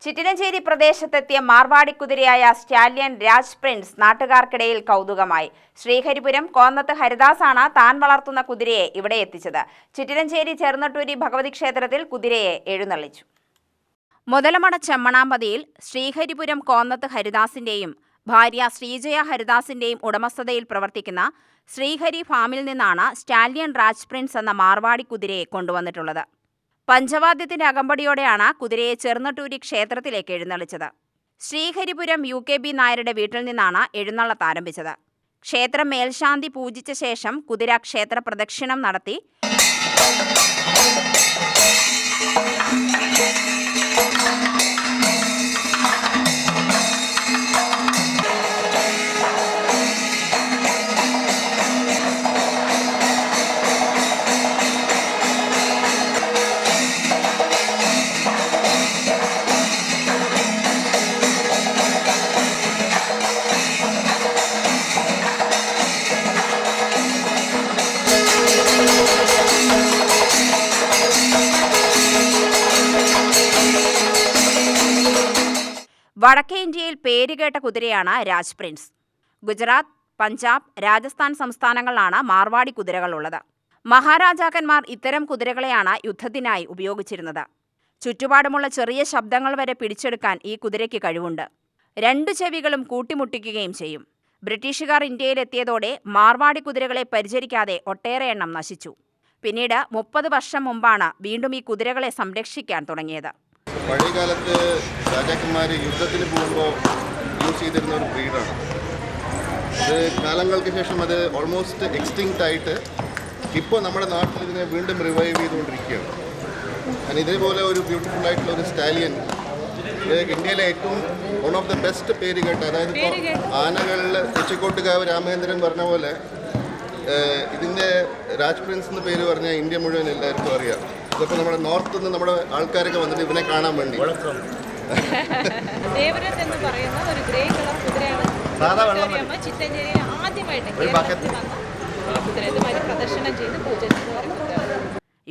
ചിറ്റിലഞ്ചേരി പ്രദേശത്തെത്തിയ മാർവാടി കുതിരയായ stallion Raj Prince നാട്ടുകാർക്കിടയിൽ കൗതുകമായി. ശ്രീഹരിപുരം കോന്നത്ത് ഹരിദാസാണ് താൻ വളർത്തുന്ന കുതിരയെ ഇവിടെ എത്തിച്ചത്. ചിറ്റിലഞ്ചേരി ചെറുനട്ടൂരി ഭഗവതി ക്ഷേത്രത്തിൽ കുതിരയെ എഴുന്നള്ളിച്ചു. മുതലമട ചെമ്മണാമ്പതിയിൽ ശ്രീഹരിപുരം കോന്നത്ത് ഹരിദാസിന്റെയും ഭാര്യ ശ്രീജയ ഹരിദാസിന്റെയും ഉടമസ്ഥതയിൽ പ്രവർത്തിക്കുന്ന ശ്രീഹരി ഫാമിൽ നിന്നാണ് സ്റ്റാലിയൻ രാജ് പ്രിൻസ് എന്ന മാർവാടി കുതിരയെ കൊണ്ടുവന്നിട്ടുള്ളത്. പഞ്ചവാദ്യത്തിന്റെ അകമ്പടിയോടെയാണ് കുതിരയെ ചെറുനട്ടൂരി ക്ഷേത്രത്തിലേക്ക് എഴുന്നള്ളിച്ചത്. ശ്രീഹരിപുരം UKB നായരുടെ വീട്ടിൽ നിന്നാണ് എഴുന്നള്ളത്ത് ആരംഭിച്ചത്. ക്ഷേത്രം മേൽശാന്തി പൂജിച്ച ശേഷം കുതിര ക്ഷേത്ര പ്രദക്ഷിണം നടത്തി വടക്കേ ഇന്ത്യയിൽ പേരുകേട്ട കുതിരയാണ് രാജ് പ്രിൻസ്. ഗുജറാത്ത്, പഞ്ചാബ്, രാജസ്ഥാൻ സംസ്ഥാനങ്ങളിലാണ് മാർവാടി കുതിരകളുള്ളത്. മഹാരാജാക്കന്മാർ ഇത്തരം കുതിരകളെയാണ് യുദ്ധത്തിനായി ഉപയോഗിച്ചിരുന്നത്. ചുറ്റുപാടുമുള്ള ചെറിയ ശബ്ദങ്ങൾ വരെ പിടിച്ചെടുക്കാൻ ഈ കുതിരയ്ക്ക് കഴിവുണ്ട്. 2 ചെവികളും കൂട്ടിമുട്ടിക്കുകയും ചെയ്യും. ബ്രിട്ടീഷുകാർ ഇന്ത്യയിലെത്തിയതോടെ മാർവാടി കുതിരകളെ പരിചരിക്കാതെ ഒട്ടേറെ എണ്ണം നശിച്ചു. പിന്നീട് 30 വർഷം മുമ്പാണ് വീണ്ടും ഈ കുതിരകളെ സംരക്ഷിക്കാൻ തുടങ്ങിയത്. പഴയകാലത്ത് രാജാക്കന്മാർ യുദ്ധത്തിന് പോകുമ്പോൾ യൂസ് ചെയ്തിരുന്ന ഒരു ബ്രീഡാണ്. അത് കാലങ്ങൾക്ക് ശേഷം അത് ഓൾമോസ്റ്റ് എക്സ്റ്റിങ്ക്റ്റ് ആയിട്ട് ഇപ്പോൾ നമ്മുടെ നാട്ടിൽ ഇതിനെ വീണ്ടും റിവൈവ് ചെയ്തുകൊണ്ടിരിക്കുകയാണ്. കാരണം ഇതേപോലെ ഒരു ബ്യൂട്ടിഫുൾ ആയിട്ടുള്ള ഒരു സ്റ്റാലിയൻ ഇന്ത്യയിലെ ഏറ്റവും വൺ ഓഫ് ദ ബെസ്റ്റ് പേര് കേട്ട, അതായത് ഇപ്പോൾ ആനകളിൽ തെച്ചിക്കോട്ടുകാവ് രാമേന്ദ്രൻ പറഞ്ഞ പോലെ ഇതിൻ്റെ രാജ് പ്രിൻസ് എന്ന് പേര് പറഞ്ഞാൽ ഇന്ത്യ മുഴുവൻ എല്ലാവർക്കും അറിയാം. ഇതിപ്പോൾ നമ്മുടെ നോർത്ത് നിന്ന് നമ്മുടെ ആൾക്കാരൊക്കെ വന്നിട്ട് ഇവനെ കാണാൻ വേണ്ടി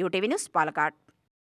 UTV ന്യൂസ്, പാലക്കാട്.